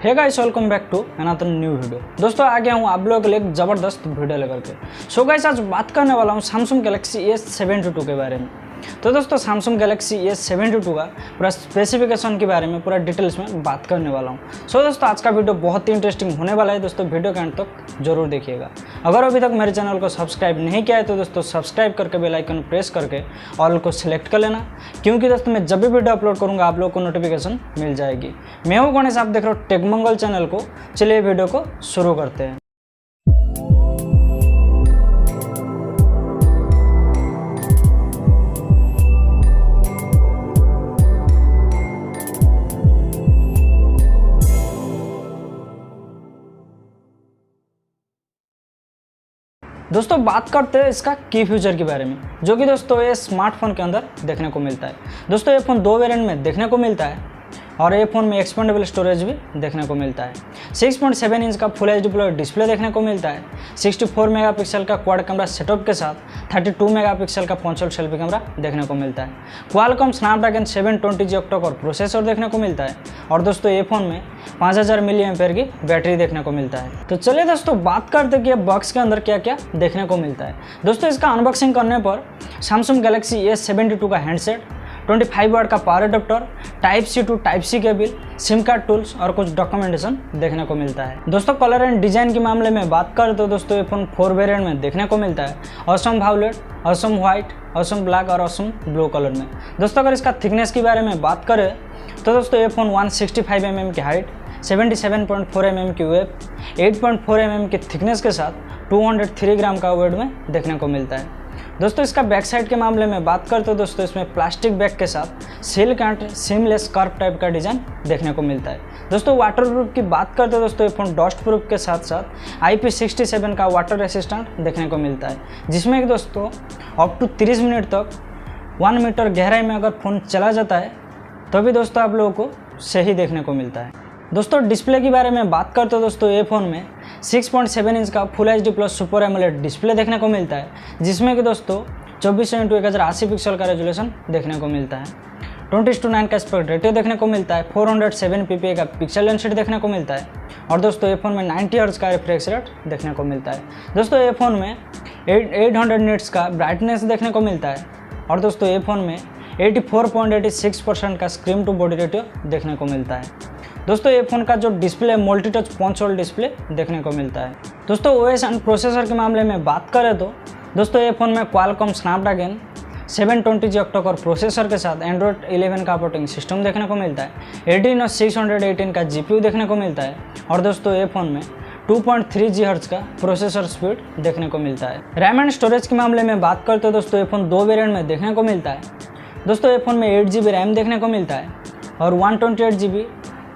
Hey guys, welcome back to another new video. दोस्तों आ गया हूँ आप लोगों के लिए एक ज़बरदस्त वीडियो लेकर के। सो गाइस, आज बात करने वाला हूँ सैमसंग गैलेक्सी A72 के बारे में। तो दोस्तों सैमसंग गैलेक्सी A72 का पूरा स्पेसिफिकेशन के बारे में पूरा डिटेल्स में बात करने वाला हूँ। सो दोस्तों आज का वीडियो बहुत ही इंटरेस्टिंग होने वाला है। दोस्तों वीडियो के अंत तक जरूर देखिएगा। अगर अभी तक मेरे चैनल को सब्सक्राइब नहीं किया है तो दोस्तों सब्सक्राइब करके बेल आइकन प्रेस करके ऑल को सिलेक्ट कर लेना, क्योंकि दोस्तों मैं जब भी वीडियो अपलोड करूँगा आप लोगों को नोटिफिकेशन मिल जाएगी। मैं हूँ गणेश, आप देख रहे हो टेक मंगल चैनल को। चलिए वीडियो को शुरू करते हैं। दोस्तों बात करते हैं इसका की फ्यूचर के बारे में, जो कि दोस्तों ये स्मार्टफोन के अंदर देखने को मिलता है। दोस्तों ये फ़ोन दो वेरिएंट में देखने को मिलता है और ये फ़ोन में एक्सपेंडेबल स्टोरेज भी देखने को मिलता है। 6.7 इंच का फुल HD+ डिस्प्ले देखने को मिलता है। 64 मेगापिक्सल का क्वाड कैमरा सेटअप के साथ 32 मेगापिक्सल का फ्रंट सेल्फी कैमरा देखने को मिलता है। Qualcomm Snapdragon 720G octa-core processor देखने को मिलता है और दोस्तों ये फ़ोन में 5000 mAh की बैटरी देखने को मिलता है। तो चलिए दोस्तों बात करते हैं कि बॉक्स के अंदर क्या क्या देखने को मिलता है। दोस्तों इसका अनबॉक्सिंग करने पर सैमसंग गैलेक्सी A72 का हैंडसेट, 25 वाट का power adapter, Type-C to Type-C cable, SIM card tools और कुछ डॉक्यूमेंटेशन देखने को मिलता है। दोस्तों कलर एंड डिजाइन के मामले में बात करें तो दोस्तों ये फोन 4 वेरिएंट में देखने को मिलता है। Awesome violet, awesome white, awesome black और ऑसम ब्लू कलर में। दोस्तों अगर इसका थिकनेस के बारे में बात करें तो दोस्तों ये फोन 165 mm की हाइट, 77.4 mm की वेट, 8.4 mm की थिकनेस के साथ 203 ग्राम का वेट में देखने को मिलता है। दोस्तों इसका बैक साइड के मामले में बात करते हो दोस्तों इसमें प्लास्टिक बैग के साथ silk and seamless curve type का डिज़ाइन देखने को मिलता है। दोस्तों वाटर प्रूफ की बात करते हो दोस्तों ये फोन डस्ट प्रूफ के साथ साथ IP67 का वाटर रेसिस्टेंट देखने को मिलता है, जिसमें कि दोस्तों अप टू 30 मिनट तक 1 मीटर गहराई में अगर फ़ोन चला जाता है तो भी दोस्तों आप लोगों को सही देखने को मिलता है। दोस्तों डिस्प्ले के बारे में बात करते हो दोस्तों ये फ़ोन में 6.7 इंच का full HD+ super AMOLED display देखने को मिलता है, जिसमें कि दोस्तों 24x1080 पिक्सल का रेजोल्यूशन देखने को मिलता है। 20:9 का एस्पेक्ट रेशियो देखने को मिलता है। 407 ppi का पिक्सल डेंसिटी देखने को मिलता है और दोस्तों ये फ़ोन में 90 हर्ट्ज का रिफ्रेश रेट देखने को मिलता है। दोस्तों ये फ़ोन में 800 निट्स का ब्राइटनेस देखने को मिलता है और दोस्तों ये फ़ोन में 84.86% का स्क्रीन टू बॉडी रेशियो देखने को मिलता है। दोस्तों ये फ़ोन का जो display multi touch punch hole display देखने को मिलता है। दोस्तों OS एंड प्रोसेसर के मामले में बात करें तो दोस्तों ये फ़ोन में Qualcomm Snapdragon 720G octa-core processor के साथ Android 11 का ऑपरेटिंग सिस्टम देखने को मिलता है। Adreno 618 का GPU देखने को मिलता है और दोस्तों ये फ़ोन में 2.3 GHz का प्रोसेसर स्पीड देखने को मिलता है। रैम एंड स्टोरेज के मामले में बात करते हो दोस्तों ये फ़ोन दो वेरिएंट में देखने को मिलता है। दोस्तों ये फ़ोन में 8GB रैम देखने को मिलता है और 128GB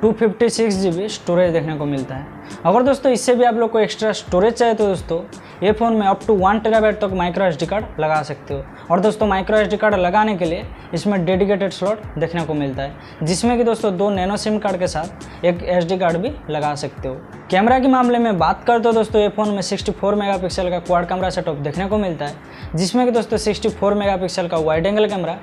256GB स्टोरेज देखने को मिलता है। अगर दोस्तों इससे भी आप लोग को एक्स्ट्रा स्टोरेज चाहिए तो दोस्तों ये फ़ोन में अप टू 1 TB तक माइक्रो SD कार्ड लगा सकते हो और दोस्तों माइक्रो SD कार्ड लगाने के लिए इसमें डेडिकेटेड स्लॉट देखने को मिलता है, जिसमें कि दोस्तों 2 नैनो सिम कार्ड के साथ एक SD कार्ड भी लगा सकते हो। कैमरा के मामले में बात करते हो दोस्तों ये फ़ोन में 64 मेगापिक्सल का क्वाड कैमरा सेटअप देखने को मिलता है, जिसमें कि दोस्तों 64 मेगापिक्सल का वाइड एंगल कैमरा,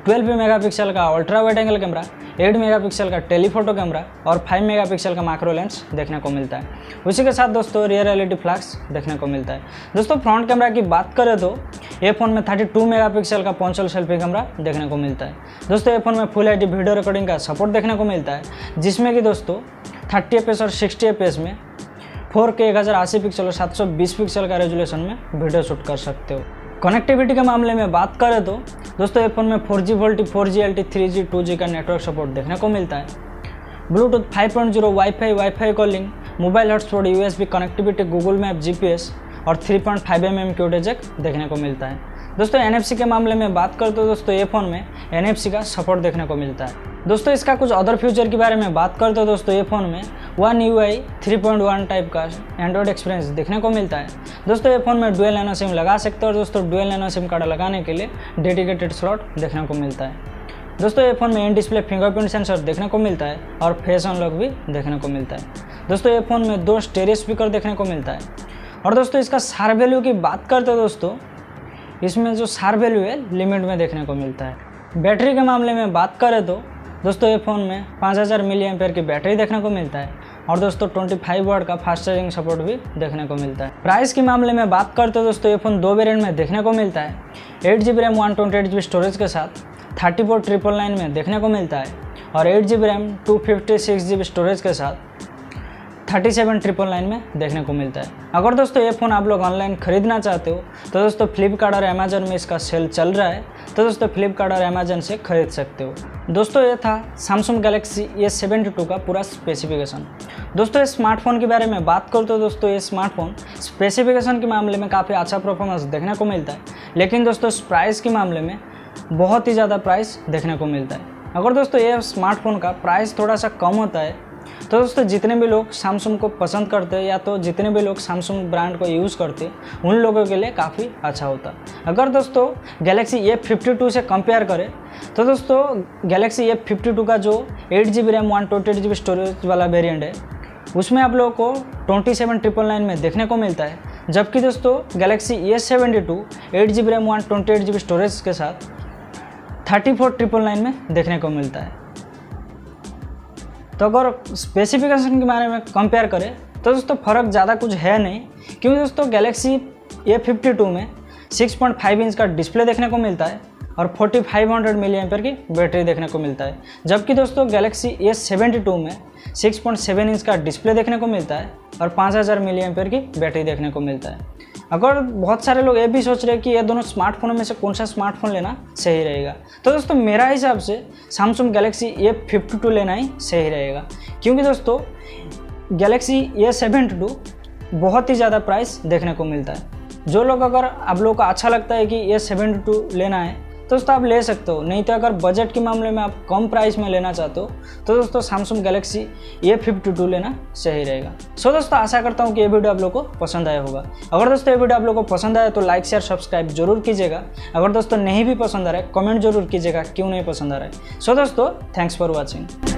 12 मेगापिक्सल का ultra wide angle camera, 8 megapixel का टेलीफोटो कैमरा और 5 मेगापिक्सल का मैक्रो लेंस देखने को मिलता है। उसी के साथ दोस्तों रियर LED फ्लैश देखने को मिलता है। दोस्तों फ्रंट कैमरा की बात करें तो ये फ़ोन में 32 मेगापिक्सल का फ्रंट सेल्फी कैमरा देखने को मिलता है। दोस्तों ये फ़ोन में फुल HD वीडियो रिकॉर्डिंग का सपोर्ट देखने को मिलता है, जिसमें कि दोस्तों 30 fps और 60 fps में 4K 1080 पिक्सल और 720 पिक्सल का रेजोल्यूशन में वीडियो शूट कर सकते हो। कनेक्टिविटी के मामले में बात करें तो दोस्तों ये फ़ोन में 4G VoLTE, 4G LTE, 3G, 2G का नेटवर्क सपोर्ट देखने को मिलता है। Bluetooth 5.0, wifi calling, mobile hotspot, USB connectivity, Google map, GPS और 3.5 mm की ऑडियो जैक देखने को मिलता है। दोस्तों NFC के मामले में बात करते हो दोस्तों ये फ़ोन में NFC का सपोर्ट देखने को मिलता है। दोस्तों इसका कुछ अदर फ्यूचर के बारे में बात करते हो दोस्तों ये फ़ोन में One UI 3.1 टाइप का एंड्रॉयड एक्सपीरियंस देखने को मिलता है। दोस्तों ये फ़ोन में डुअल नैनो सिम लगा सकते हो और दोस्तों डुअल नैनो सिम कार्ड लगाने के लिए डेडिकेटेड स्लॉट देखने को मिलता है। दोस्तों ये फ़ोन में इन डिस्प्ले फिंगरप्रिंट सेंसर देखने को मिलता है और फेस अनलॉक भी देखने को मिलता है। दोस्तों ये फ़ोन में 2 स्टेरियो स्पीकर देखने को मिलता है और दोस्तों इसका सार वैल्यू की बात करते हो दोस्तों इसमें जो सार वैल्यू है लिमिट में देखने को मिलता है। बैटरी के मामले में बात करें तो दोस्तों ये फ़ोन में 5000 mAh की बैटरी देखने को मिलता है और दोस्तों 25 वाट का फास्ट चार्जिंग सपोर्ट भी देखने को मिलता है। प्राइस के मामले में बात करते हैं दोस्तों, ये फ़ोन 2 वेरिएंट में देखने को मिलता है। 8GB रैम 128GB स्टोरेज के साथ 34,999 में देखने को मिलता है और 8GB रैम 256GB स्टोरेज के साथ 37,999 में देखने को मिलता है। अगर दोस्तों ये फ़ोन आप लोग ऑनलाइन ख़रीदना चाहते हो तो दोस्तों फ्लिपकार्ट और अमेजन में इसका सेल चल रहा है, तो दोस्तों फ्लिपकार्ट और अमेजन से ख़रीद सकते हो। दोस्तों ये था सैमसंग गैलेक्सी A72 का पूरा स्पेसिफिकेशन। दोस्तों इस स्मार्टफोन के बारे में बात करो तो दोस्तों ये स्मार्टफोन स्पेसिफिकेशन के मामले में काफ़ी अच्छा परफॉर्मेंस देखने को मिलता है, लेकिन दोस्तों प्राइस के मामले में बहुत ही ज़्यादा प्राइस देखने को मिलता है। अगर दोस्तों ये स्मार्टफोन का प्राइस थोड़ा सा कम होता है तो दोस्तों जितने भी लोग सैमसंग को पसंद करते हैं या तो जितने भी लोग सैमसंग ब्रांड को यूज़ करते हैं उन लोगों के लिए काफ़ी अच्छा होता। अगर दोस्तों गैलेक्सी A52 से कंपेयर करें तो दोस्तों गैलेक्सी A52 का जो 8GB रैम 128GB स्टोरेज वाला वेरिएंट है उसमें आप लोगों को 27,999 में देखने को मिलता है, जबकि दोस्तों Galaxy A72 8GB RAM 128GB storage के साथ 34,999 में देखने को मिलता है। तो अगर स्पेसिफिकेशन के बारे में कंपेयर करें तो दोस्तों फ़र्क ज़्यादा कुछ है नहीं, क्योंकि दोस्तों गैलेक्सी A52 में 6.5 इंच का डिस्प्ले देखने को मिलता है और 4500 mAh की बैटरी देखने को मिलता है, जबकि दोस्तों गैलेक्सी A72 में 6.7 इंच का डिस्प्ले देखने को मिलता है और 5000 mAh की बैटरी देखने को मिलता है। अगर बहुत सारे लोग ये भी सोच रहे हैं कि ये दोनों स्मार्टफोनों में से कौन सा स्मार्टफोन लेना सही रहेगा, तो दोस्तों मेरा हिसाब से सैमसंग गैलेक्सी A52 लेना ही सही रहेगा, क्योंकि दोस्तों गैलेक्सी A72 बहुत ही ज़्यादा प्राइस देखने को मिलता है। जो लोग अगर आप लोगों को अच्छा लगता है कि A72 लेना है तो दोस्तों आप ले सकते हो, नहीं तो अगर बजट के मामले में आप कम प्राइस में लेना चाहते हो तो दोस्तों सैमसंग गैलेक्सी A52 लेना सही रहेगा। सो दोस्तों आशा करता हूँ कि ये वीडियो आप लोगों को पसंद आया होगा। अगर दोस्तों ये वीडियो आप लोगों को पसंद आया तो लाइक शेयर सब्सक्राइब जरूर कीजिएगा। अगर दोस्तों नहीं भी पसंद आ रहा है कमेंट जरूर कीजिएगा क्यों नहीं पसंद आ रहा है। सो दोस्तों थैंक्स फॉर वॉचिंग।